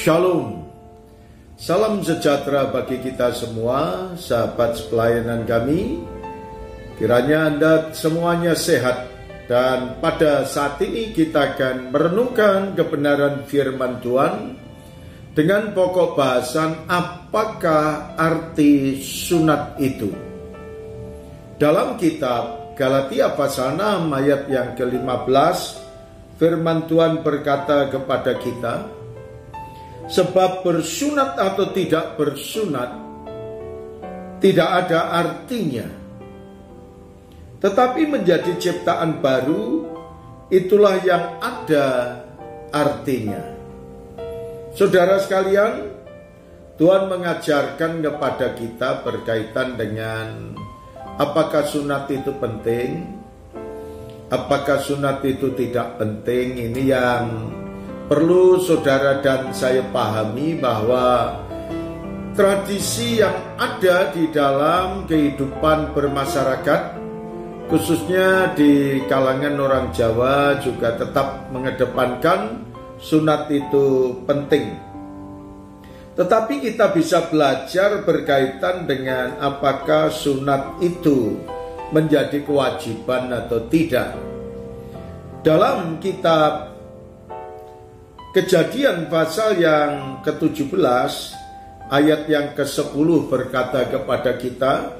Shalom. Salam sejahtera bagi kita semua, sahabat pelayanan kami. Kiranya Anda semuanya sehat, dan pada saat ini kita akan merenungkan kebenaran firman Tuhan dengan pokok bahasan apakah arti sunat itu. Dalam kitab Galatia pasal 6 ayat yang ke-15, firman Tuhan berkata kepada kita, sebab bersunat atau tidak bersunat tidak ada artinya, tetapi menjadi ciptaan baru itulah yang ada artinya. Saudara sekalian, Tuhan mengajarkan kepada kita berkaitan dengan apakah sunat itu penting, apakah sunat itu tidak penting. Ini yang perlu saudara dan saya pahami, bahwa tradisi yang ada di dalam kehidupan bermasyarakat, khususnya di kalangan orang Jawa, juga tetap mengedepankan sunat itu penting. Tetapi kita bisa belajar berkaitan dengan apakah sunat itu menjadi kewajiban atau tidak. Dalam kitab Kejadian pasal yang ke-17 ayat yang ke-10 berkata kepada kita,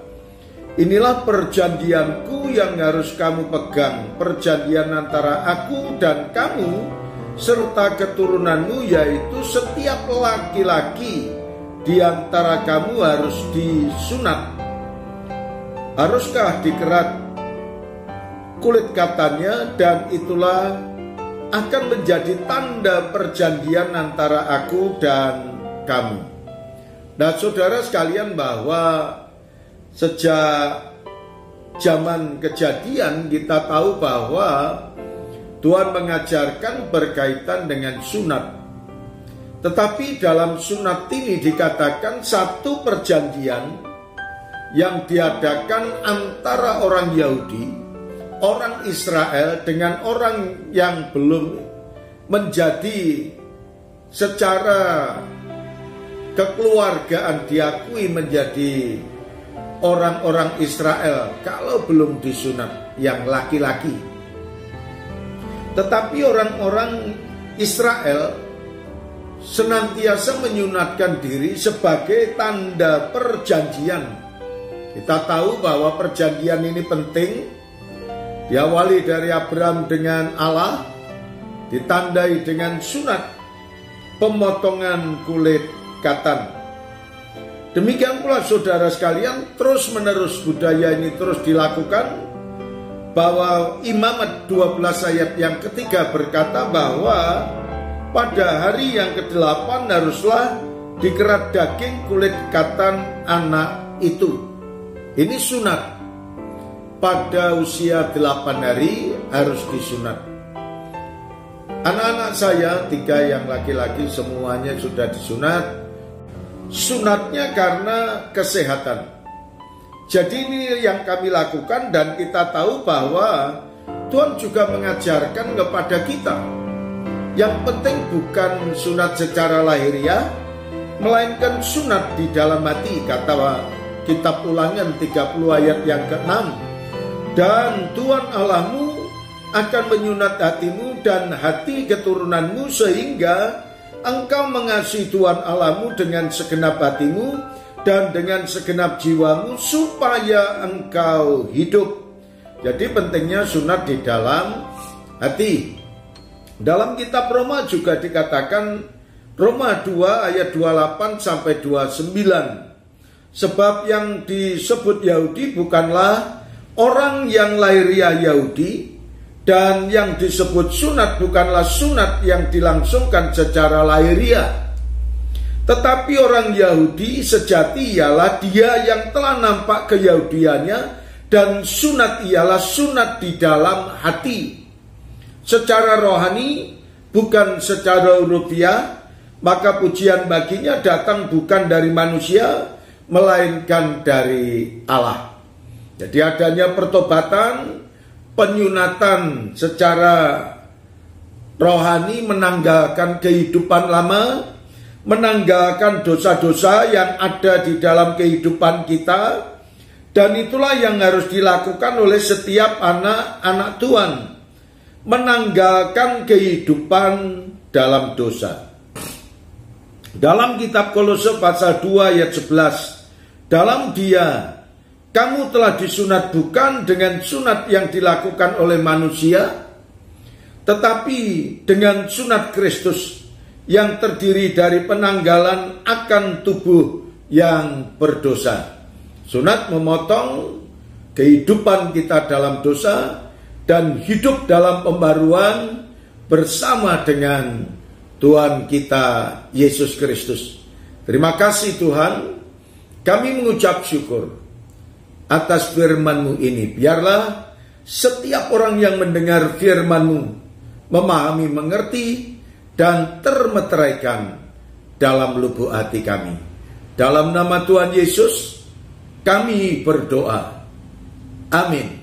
inilah perjanjianku yang harus kamu pegang, perjanjian antara aku dan kamu serta keturunanmu, yaitu setiap laki-laki di antara kamu harus disunat. Haruskah dikerat kulit katanya, dan itulah akan menjadi tanda perjanjian antara aku dan kamu. Nah, saudara sekalian, bahwa sejak zaman Kejadian kita tahu bahwa Tuhan mengajarkan berkaitan dengan sunat. Tetapi dalam sunat ini dikatakan satu perjanjian yang diadakan antara orang Yahudi, orang Israel, dengan orang yang belum menjadi secara kekeluargaan diakui menjadi orang-orang Israel kalau belum disunat, yang laki-laki. Tetapi orang-orang Israel senantiasa menyunatkan diri sebagai tanda perjanjian. Kita tahu bahwa perjanjian ini penting, diawali dari Abraham dengan Allah, ditandai dengan sunat, pemotongan kulit katan. Demikian pula saudara sekalian, terus menerus budaya ini terus dilakukan, bahwa Imamat 12 ayat yang ketiga berkata bahwa pada hari yang ke-8 haruslah dikerat daging kulit katan anak itu. Ini sunat. Pada usia 8 hari harus disunat. Anak-anak saya 3 yang laki-laki semuanya sudah disunat. Sunatnya karena kesehatan. Jadi ini yang kami lakukan, dan kita tahu bahwa Tuhan juga mengajarkan kepada kita, yang penting bukan sunat secara lahiriah, melainkan sunat di dalam hati. Kata kitab Ulangan 30 ayat yang ke-6, dan Tuhan Allahmu akan menyunat hatimu dan hati keturunanmu, sehingga engkau mengasihi Tuhan Allahmu dengan segenap hatimu dan dengan segenap jiwamu, supaya engkau hidup. Jadi pentingnya sunat di dalam hati. Dalam kitab Roma juga dikatakan, Roma 2 ayat 28 sampai 29, sebab yang disebut Yahudi bukanlah orang yang lahiriah Yahudi, dan yang disebut sunat bukanlah sunat yang dilangsungkan secara lahiriah. Tetapi orang Yahudi sejati ialah dia yang telah nampak keyahudiannya, dan sunat ialah sunat di dalam hati, secara rohani, bukan secara urufiah. Maka pujian baginya datang bukan dari manusia, melainkan dari Allah. Jadi adanya pertobatan, penyunatan secara rohani menanggalkan kehidupan lama, menanggalkan dosa-dosa yang ada di dalam kehidupan kita, dan itulah yang harus dilakukan oleh setiap anak-anak Tuhan, menanggalkan kehidupan dalam dosa. Dalam kitab Kolose pasal 2 ayat 11, dalam Dia kamu telah disunat bukan dengan sunat yang dilakukan oleh manusia, tetapi dengan sunat Kristus yang terdiri dari penanggalan akan tubuh yang berdosa. Sunat memotong kehidupan kita dalam dosa dan hidup dalam pembaruan bersama dengan Tuhan kita Yesus Kristus. Terima kasih Tuhan, kami mengucap syukur atas firman-Mu ini. Biarlah setiap orang yang mendengar firman-Mu memahami, mengerti, dan termeteraikan dalam lubuk hati kami. Dalam nama Tuhan Yesus kami berdoa. Amin.